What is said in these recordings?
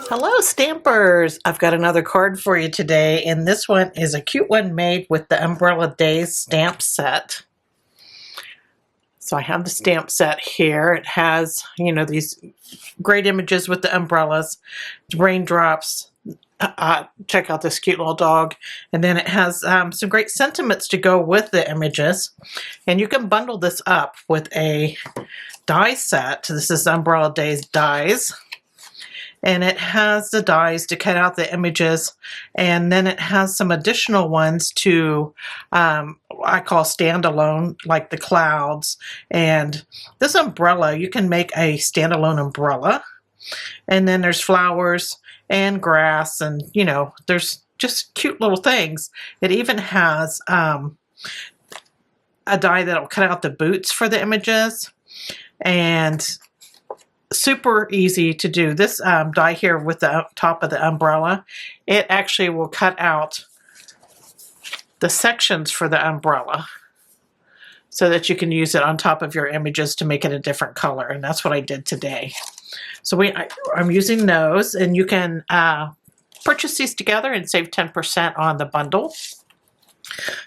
Hello Stampers! I've got another card for you today, and this one is a cute one made with the Umbrella Days stamp set. So I have the stamp set here. It has, these great images with the umbrellas, raindrops. Check out this cute little dog. And then it has some great sentiments to go with the images. And you can bundle this up with a die set. This is Umbrella Days dies. And it has the dies to cut out the images, and then it has some additional ones to I call standalone, like the clouds. And this umbrella, you can make a standalone umbrella, and then there's flowers and grass, and there's just cute little things. It even has a die that'll cut out the boots for the images, and super easy to do. This die here with the top of the umbrella, it actually will cut out the sections for the umbrella so that you can use it on top of your images to make it a different color, and that's what I did today. So I'm using those, and you can purchase these together and save 10% on the bundle.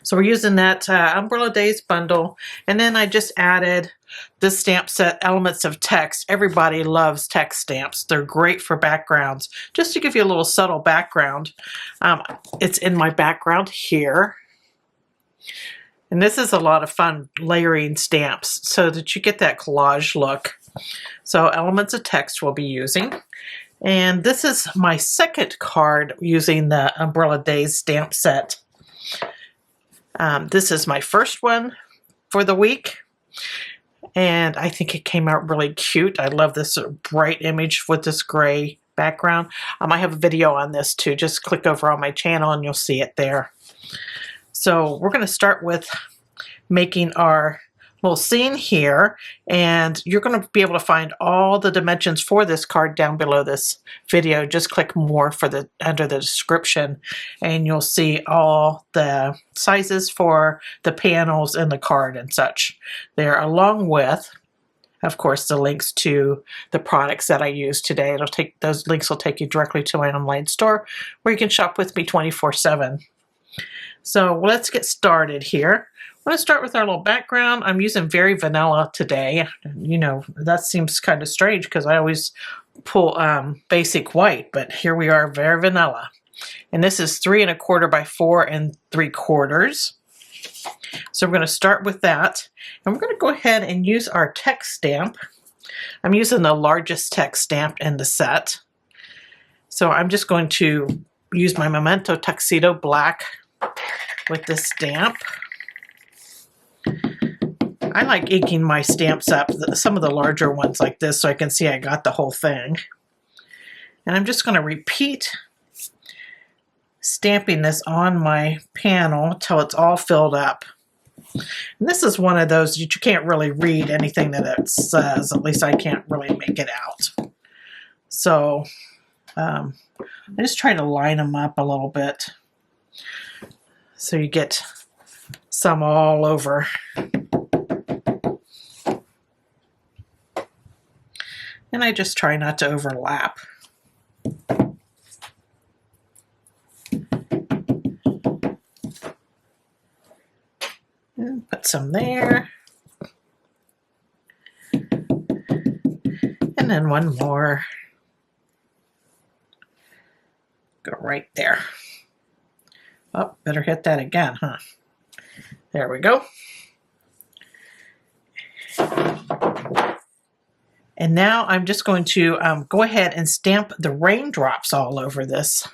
So we're using that Umbrella Days bundle, and then I just added this stamp set, Elements of Text. Everybody loves text stamps. They're great for backgrounds. Just to give you a little subtle background, it's in my background here. And this is a lot of fun, layering stamps so that you get that collage look. So Elements of Text we'll be using. And this is my second card using the Umbrella Days stamp set. This is my first one for the week, and I think it came out really cute. I love this bright image with this gray background. I have a video on this too. Just click over on my channel and you'll see it there. So we're going to start with making our little scene here, and you're going to be able to find all the dimensions for this card down below this video. Just click more for under the description, and you'll see all the sizes for the panels and the card and such there, along with, of course, the links to the products that I used today. Those links will take you directly to my online store where you can shop with me 24/7. So let's get started here. I'm going to start with our little background. I'm using very vanilla today. That seems kind of strange because I always pull basic white, but here we are, very vanilla. And this is 3 1/4 by 4 3/4. So we're going to start with that. And we're going to go ahead and use our text stamp. I'm using the largest text stamp in the set. So I'm just going to use my Memento Tuxedo Black with this stamp. I like inking my stamps up, some of the larger ones like this, so I can see I got the whole thing. And I'm just going to repeat stamping this on my panel until it's all filled up. And this is one of those that you can't really read anything that it says. At least I can't really make it out. So I just try to line them up a little bit so you get some all over. And I just try not to overlap. And put some there. And then one more. Go right there. Oh, better hit that again, huh? There we go. And now I'm just going to go ahead and stamp the raindrops all over this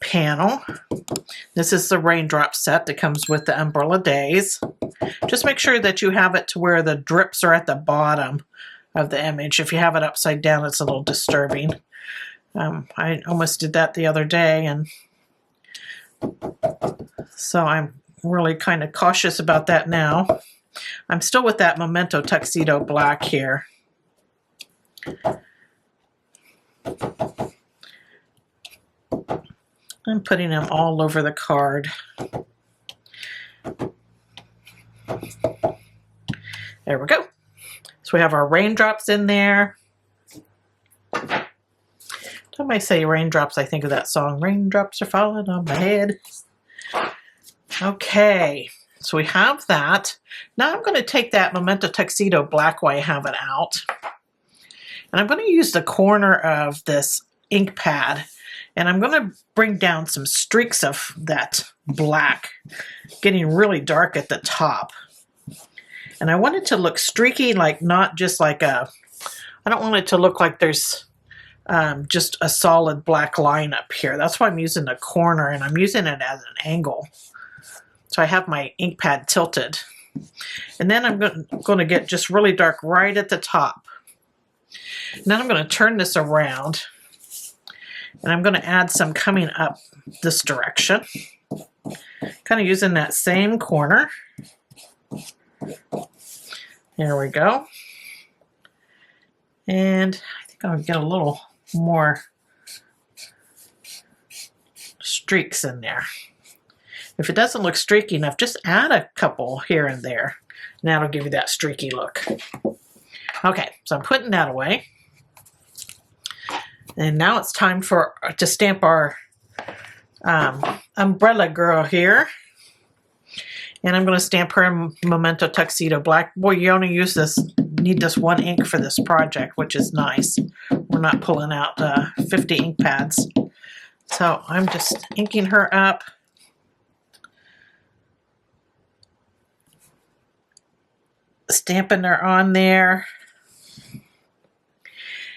panel. This is the raindrop set that comes with the Umbrella Days. Just make sure that you have it to where the drips are at the bottom of the image. If you have it upside down, it's a little disturbing. I almost did that the other day, and so I'm really kind of cautious about that now. I'm still with that Memento Tuxedo Black here. I'm putting them all over the card. There we go. So we have our raindrops in there. When I say raindrops, I think of that song, Raindrops Are Falling on My Head. Okay, so we have that. Now I'm going to take that Memento Tuxedo black while I have it out. And I'm going to use the corner of this ink pad. And I'm going to bring down some streaks of that black, getting really dark at the top. And I want it to look streaky, like not just like a, I don't want it to look like there's just a solid black line up here. That's why I'm using the corner, and I'm using it as an angle. So I have my ink pad tilted. And then I'm going to get just really dark right at the top. And then I'm going to turn this around, and I'm going to add some coming up this direction. Kind of using that same corner. There we go. And I think I'll get a little more streaks in there. If it doesn't look streaky enough, just add a couple here and there, and that'll give you that streaky look. Okay, so I'm putting that away. And now it's time to stamp our umbrella girl here. And I'm going to stamp her in Memento Tuxedo black. Boy, you only need this one ink for this project, which is nice. We're not pulling out 50 ink pads. So I'm just inking her up. Stamping her on there.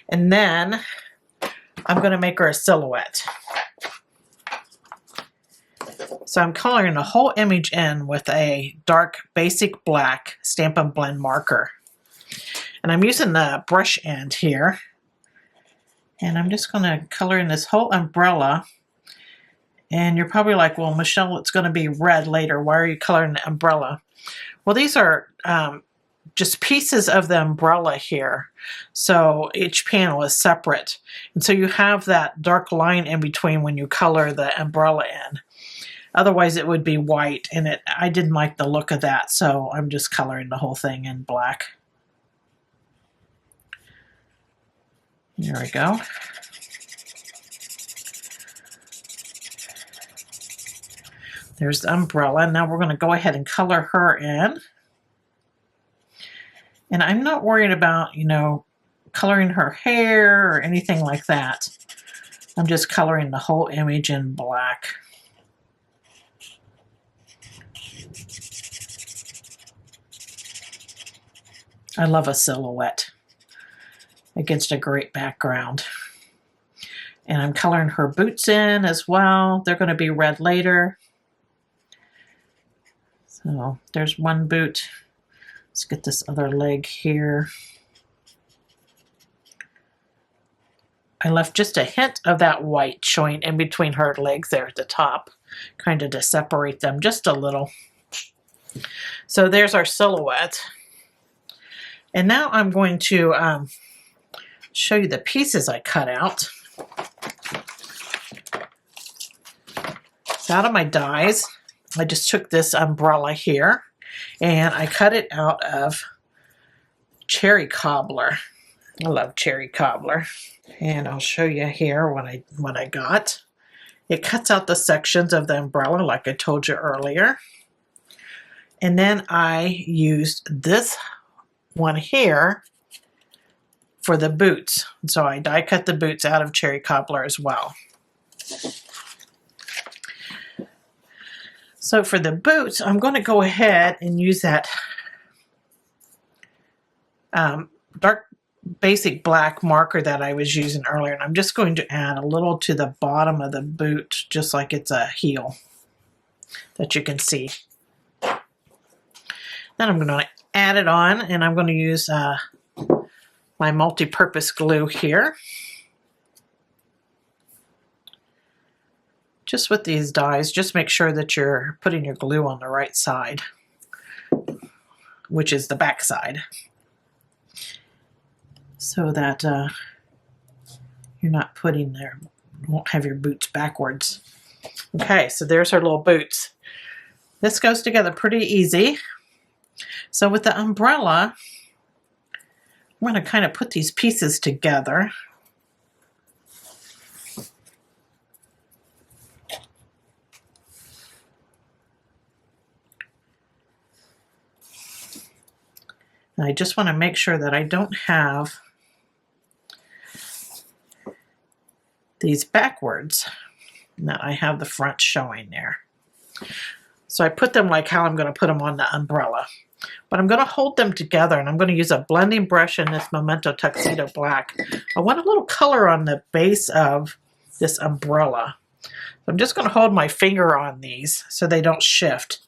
And then I'm going to make her a silhouette. So I'm coloring the whole image in with a dark basic black Stampin' Blend marker. And I'm using the brush end here. And I'm just going to color in this whole umbrella. And you're probably like, well, Michelle, it's going to be red later. Why are you coloring the umbrella? Well, these are just pieces of the umbrella here. So each panel is separate. And so you have that dark line in between when you color the umbrella in. Otherwise it would be white, and I didn't like the look of that, so I'm just coloring the whole thing in black. There we go. There's the umbrella. Now we're going to go ahead and color her in. And I'm not worried about, coloring her hair or anything like that. I'm just coloring the whole image in black. I love a silhouette against a great background. And I'm coloring her boots in as well. They're going to be red later. So there's one boot. Let's get this other leg here. I left just a hint of that white showing in between her legs there at the top, kind of to separate them just a little. So there's our silhouette. And now I'm going to show you the pieces I cut out. So out of my dies, I just took this umbrella here and I cut it out of cherry cobbler. I love cherry cobbler. And I'll show you here what I got. It cuts out the sections of the umbrella like I told you earlier. And then I used this one here for the boots. And so I die cut the boots out of cherry cobbler as well. So for the boots, I'm going to go ahead and use that dark basic black marker that I was using earlier. And I'm just going to add a little to the bottom of the boot, just like it's a heel that you can see. Then I'm going to add it on, and I'm going to use my multi-purpose glue here. Just with these dies, just make sure that you're putting your glue on the right side, which is the back side, so that you're not putting there, you won't have your boots backwards. Okay, so there's our little boots. This goes together pretty easy. So with the umbrella, I'm going to kind of put these pieces together. And I just want to make sure that I don't have these backwards, and that I have the front showing there. So I put them like how I'm going to put them on the umbrella. But I'm going to hold them together, and I'm going to use a blending brush in this Memento Tuxedo Black. I want a little color on the base of this umbrella. So I'm just going to hold my finger on these so they don't shift.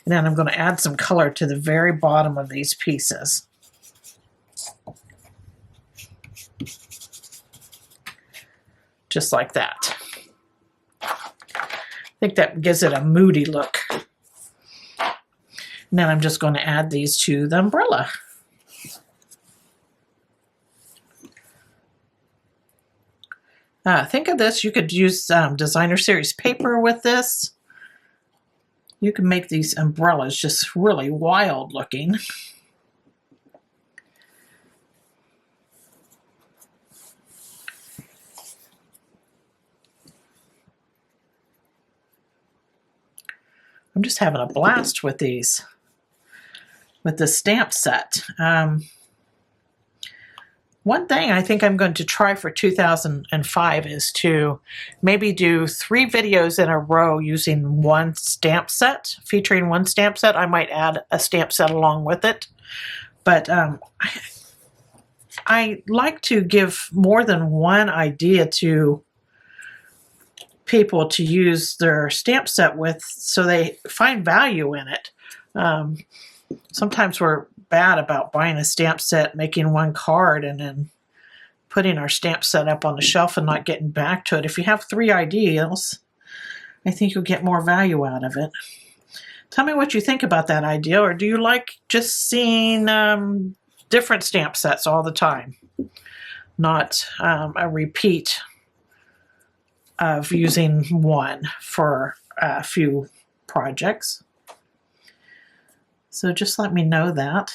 And then I'm going to add some color to the very bottom of these pieces. Just like that. I think that gives it a moody look. And then I'm just going to add these to the umbrella. Think of this, you could use designer series paper with this. You can make these umbrellas just really wild looking. I'm just having a blast with these, with the stamp set. One thing I think I'm going to try for 2005 is to maybe do 3 videos in a row using one stamp set, featuring one stamp set. I might add a stamp set along with it. But I like to give more than one idea to people to use their stamp set with so they find value in it. Sometimes we're bad about buying a stamp set, making one card, and then putting our stamp set up on the shelf and not getting back to it. If you have 3 ideas, I think you'll get more value out of it. Tell me what you think about that idea, or do you like just seeing different stamp sets all the time? Not a repeat of using one for a few projects. So just let me know that.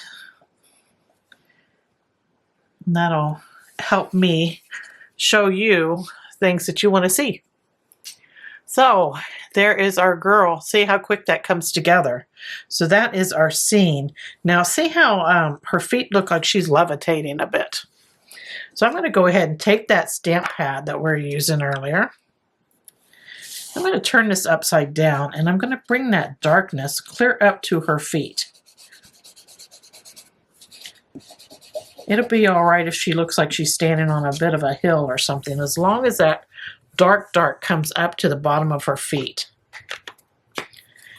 And that'll help me show you things that you want to see. So there is our girl. See how quick that comes together. So that is our scene. Now see how her feet look like she's levitating a bit. So I'm going to go ahead and take that stamp pad that we were using earlier. I'm going to turn this upside down, and I'm going to bring that darkness clear up to her feet. It'll be all right if she looks like she's standing on a bit of a hill or something, as long as that dark comes up to the bottom of her feet.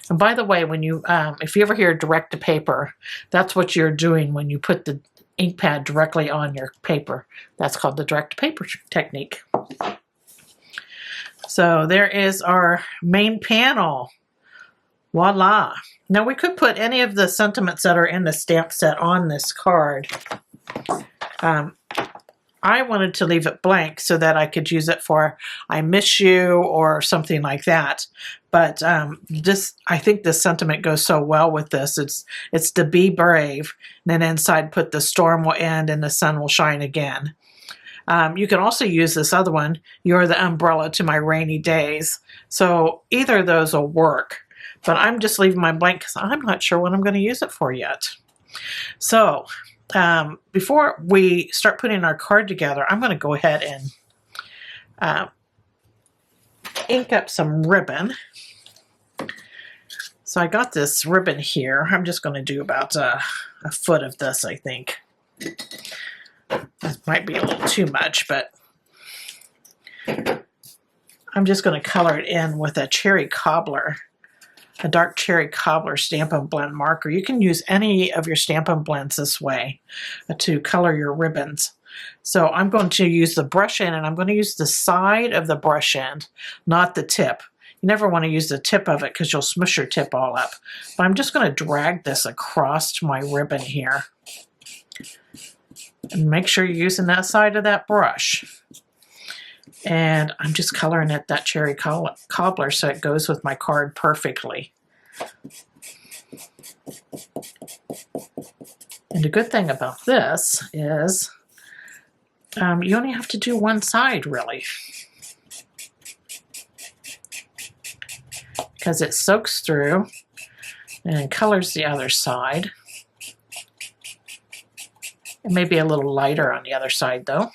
And by the way, when you, if you ever hear direct to paper, that's what you're doing when you put the ink pad directly on your paper. That's called the direct to paper technique. So there is our main panel. Voila. Now we could put any of the sentiments that are in the stamp set on this card. I wanted to leave it blank so that I could use it for I miss you or something like that. But I think this sentiment goes so well with this. It's to be brave. And then inside put the storm will end and the sun will shine again. You can also use this other one, you're the umbrella to my rainy days. So either of those will work. But I'm just leaving mine blank because I'm not sure what I'm going to use it for yet. So before we start putting our card together, I'm going to go ahead and ink up some ribbon. So I got this ribbon here. I'm just going to do about a foot of this, I think. This might be a little too much, but I'm just going to color it in with a cherry cobbler, a dark cherry cobbler Stampin' Blend marker. You can use any of your Stampin' Blends this way to color your ribbons. So I'm going to use the brush end, and I'm going to use the side of the brush end, not the tip. You never want to use the tip of it because you'll smush your tip all up. But I'm just going to drag this across my ribbon here. And make sure you're using that side of that brush. And I'm just coloring it that cherry cobbler so it goes with my card perfectly. And the good thing about this is you only have to do one side, really. Because it soaks through and colors the other side. It may be a little lighter on the other side though.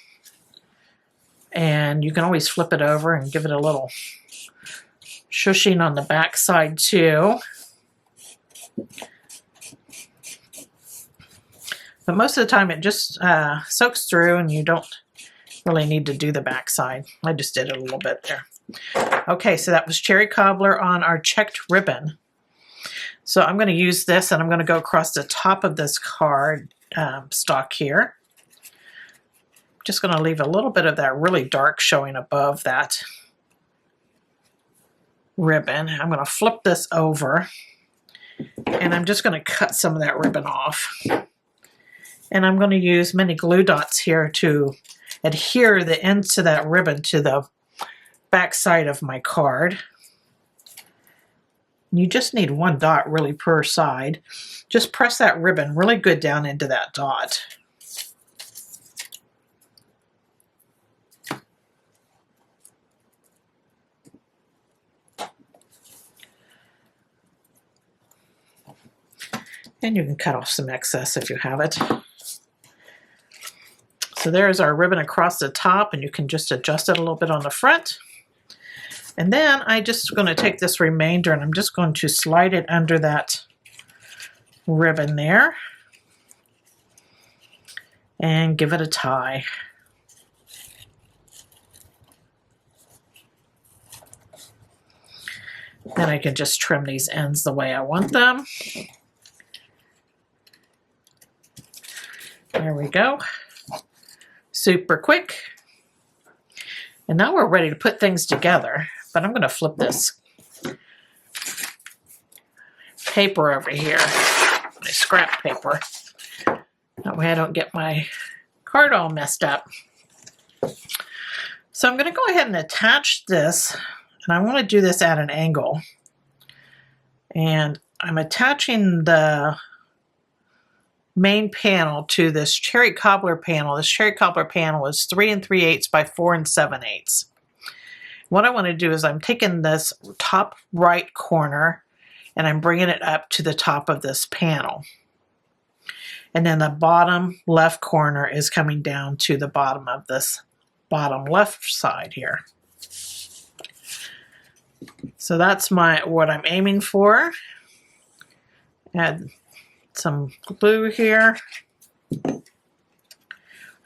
And you can always flip it over and give it a little shushing on the back side too. But most of the time it just soaks through and you don't really need to do the back side. I just did it a little bit there. Okay, so that was Cherry Cobbler on our checked ribbon. So I'm going to use this and I'm going to go across the top of this card stock here. Just going to leave a little bit of that really dark showing above that ribbon. I'm going to flip this over and I'm just going to cut some of that ribbon off. And I'm going to use mini glue dots here to adhere the ends to that ribbon to the back side of my card. You just need one dot really per side. Just press that ribbon really good down into that dot. And you can cut off some excess if you have it. So there's our ribbon across the top, and you can just adjust it a little bit on the front. And then I'm just going to take this remainder and I'm just going to slide it under that ribbon there and give it a tie. Then I can just trim these ends the way I want them. There we go. Super quick. And now we're ready to put things together, but I'm going to flip this paper over here, my scrap paper. That way I don't get my card all messed up. So I'm going to go ahead and attach this, and I want to do this at an angle. And I'm attaching the main panel to this Cherry Cobbler panel. This Cherry Cobbler panel is 3 3/8 by 4 7/8. What I want to do is I'm taking this top right corner and I'm bringing it up to the top of this panel. And then the bottom left corner is coming down to the bottom of this bottom left side here. So that's what I'm aiming for. Add some glue here. I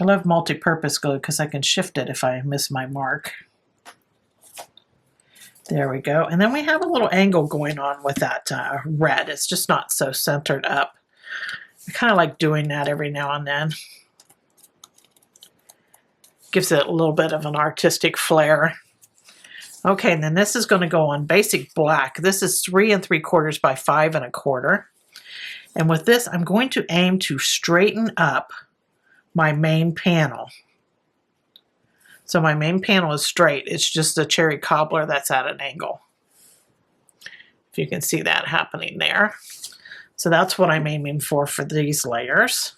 love multi-purpose glue because I can shift it if I miss my mark. There we go. And then we have a little angle going on with that red. It's just not so centered up. I kind of like doing that every now and then. Gives it a little bit of an artistic flair. Okay, and then this is going to go on basic black. This is 3 3/4 by 5 1/4. And with this, I'm going to aim to straighten up my main panel. So my main panel is straight. It's just the Cherry Cobbler that's at an angle. If you can see that happening there. So that's what I'm aiming for these layers.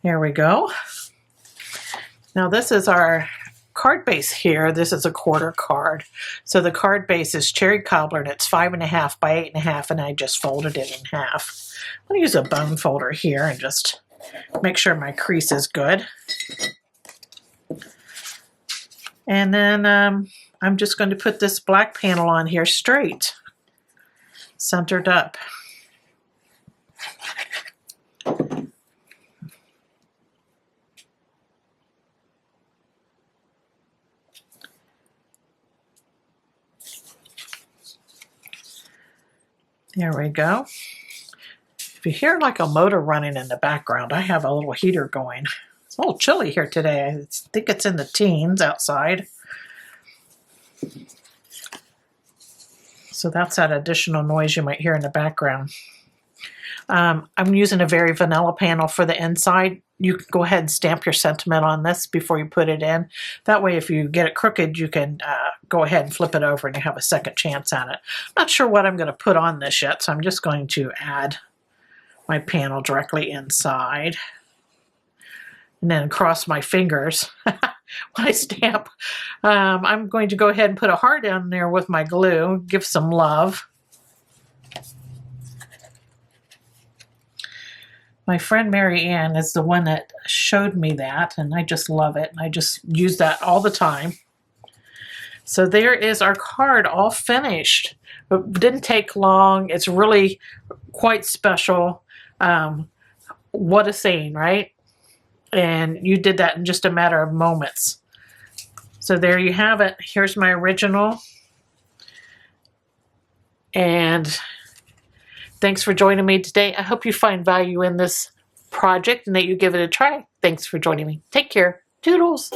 There we go. Now this is our card base here. This is a quarter card. So the card base is Cherry Cobbler and it's 5 1/2 by 8 1/2 and I just folded it in half. I'm going to use a bone folder here and just make sure my crease is good. And then I'm just going to put this black panel on here straight, centered up. There we go. If you hear like a motor running in the background, I have a little heater going. It's a little chilly here today. I think it's in the teens outside. So that's that additional noise you might hear in the background. I'm using a very vanilla panel for the inside. You can go ahead and stamp your sentiment on this before you put it in. That way if you get it crooked, you can go ahead and flip it over and you have a second chance at it. I'm not sure what I'm going to put on this yet, so I'm just going to add my panel directly inside. and then cross my fingers when I stamp. I'm going to go ahead and put a heart down there with my glue, give some love. My friend Mary Ann is the one that showed me that, and I just love it. I just use that all the time. So there is our card all finished. It didn't take long. It's really quite special. What a saying, right? And you did that in just a matter of moments. So there you have it. Here's my original. And thanks for joining me today. I hope you find value in this project and that you give it a try. Thanks for joining me. Take care. Toodles.